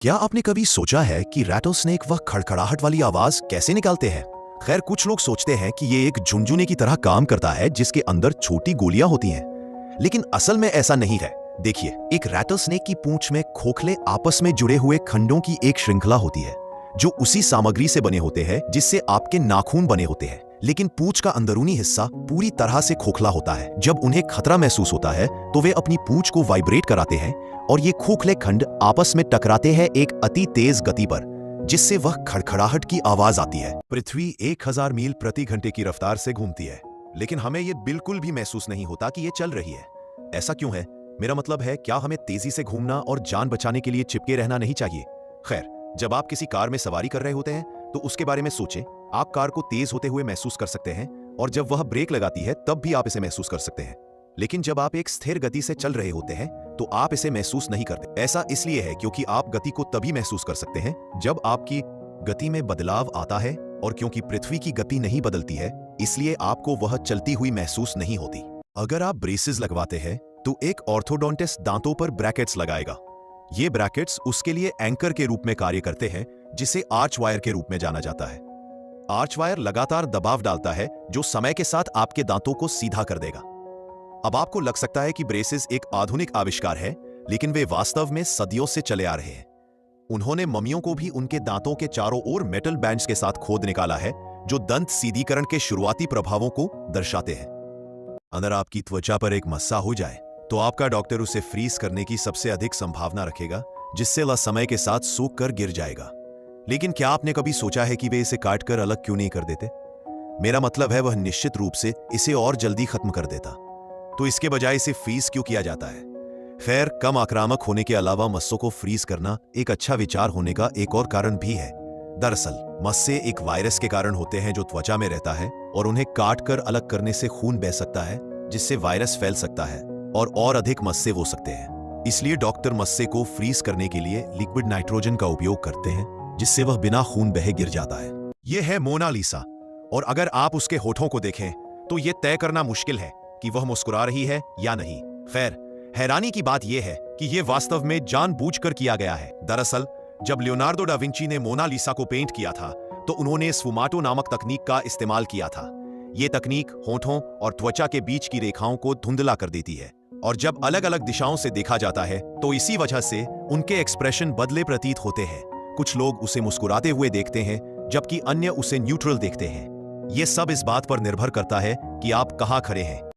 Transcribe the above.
क्या आपने कभी सोचा है कि रैटलस्नेक वह खड़खड़ाहट वाली आवाज कैसे निकालते हैं? खैर, कुछ लोग सोचते हैं कि ये एक झुनझुने की तरह काम करता है जिसके अंदर छोटी गोलियां होती हैं, लेकिन असल में ऐसा नहीं है। देखिए, एक रैटलस्नेक की पूंछ में खोखले आपस में जुड़े हुए खंडों की एक श्रृंखला होती है जो उसी सामग्री से बने होते हैं जिससे आपके नाखून बने होते हैं, लेकिन पूंछ का अंदरूनी हिस्सा पूरी तरह से खोखला होता है। जब उन्हें खतरा महसूस होता है तो वे अपनी पूंछ को वाइब्रेट कराते हैं और ये खोखले खंड आपस में टकराते हैं एक अति तेज गति पर, जिससे वह खड़खड़ाहट की आवाज आती है। पृथ्वी 1000 मील प्रति घंटे की रफ्तार से घूमती है, लेकिन हमें यह बिल्कुल भी महसूस नहीं होता कि यह चल रही है। ऐसा क्यों है? मेरा मतलब है, क्या हमें तेजी से घूमना और जान बचाने के लिए चिपके रहना नहीं चाहिए? खैर, जब आप किसी कार में सवारी कर रहे होते हैं तो उसके बारे में सोचें। आप कार को तेज होते हुए महसूस कर सकते हैं और जब वह ब्रेक लगाती है तब भी आप इसे महसूस कर सकते हैं, लेकिन जब आप एक स्थिर गति से चल रहे होते हैं तो आप इसे महसूस नहीं करते। ऐसा इसलिए है क्योंकि आप गति को तभी महसूस कर सकते हैं जब आपकी गति में बदलाव आता है, और क्योंकि पृथ्वी की गति नहीं बदलती है इसलिए आपको वह चलती हुई महसूस नहीं होती। अगर आप ब्रेसेस लगवाते हैं तो एक ऑर्थोडोंटिस्ट दांतों पर ब्रैकेट्स लगाएगा। ये ब्रैकेट्स उसके लिए एंकर के रूप में कार्य करते हैं, जिसे आर्च वायर के रूप में जाना जाता है। आर्च वायर लगातार दबाव डालता है जो समय के साथ आपके दांतों को सीधा कर देगा। अब आपको लग सकता है कि ब्रेसेस एक आधुनिक आविष्कार है, लेकिन वे वास्तव में सदियों से चले आ रहे हैं। उन्होंने मम्मियों को भी उनके दांतों के चारों ओर मेटल बैंड्स के साथ खोद निकाला है जो दंत सीधीकरण के शुरुआती प्रभावों को दर्शाते हैं। अगर आपकी त्वचा पर एक मस्सा हो जाए तो आपका डॉक्टर उसे फ्रीज करने की सबसे अधिक संभावना रखेगा, जिससे वह समय के साथ सूख कर गिर जाएगा। लेकिन क्या आपने कभी सोचा है कि वे इसे काटकर अलग क्यों नहीं कर देते? मेरा मतलब है, वह निश्चित रूप से इसे और जल्दी खत्म कर देता, तो इसके बजाय इसे फ्रीज क्यों किया जाता है? खैर, कम आक्रामक होने के अलावा मस्सों को फ्रीज करना एक अच्छा विचार होने का एक और कारण भी है। दरअसल मस्से एक वायरस के कारण होते हैं जो त्वचा में रहता है, और उन्हें काट कर अलग करने से खून बह सकता है, जिससे वायरस फैल सकता है और अधिक मस्से हो सकते हैं। इसलिए डॉक्टर मस्से को फ्रीज करने के लिए लिक्विड नाइट्रोजन का उपयोग करते हैं, जिससे वह बिना खून बहे गिर जाता है। यह है मोनालिसा, और अगर आप उसके होठों को देखें तो यह तय करना मुश्किल है कि वह मुस्कुरा रही है या नहीं। खैर, हैरानी की बात यह है कि यह वास्तव में जानबूझकर किया गया है। दरअसल जब लियोनार्डो डा विंची ने मोनालिसा को पेंट किया था तो उन्होंने स्फुमाटो नामक तकनीक का इस्तेमाल किया था। यह तकनीक होठों और त्वचा के बीच की रेखाओं को धुंधला कर देती है, और जब अलग अलग दिशाओं से देखा जाता है तो इसी वजह से उनके एक्सप्रेशन बदले प्रतीत होते हैं। कुछ लोग उसे मुस्कुराते हुए देखते हैं जबकि अन्य उसे न्यूट्रल देखते हैं। यह सब इस बात पर निर्भर करता है कि आप कहां खड़े हैं।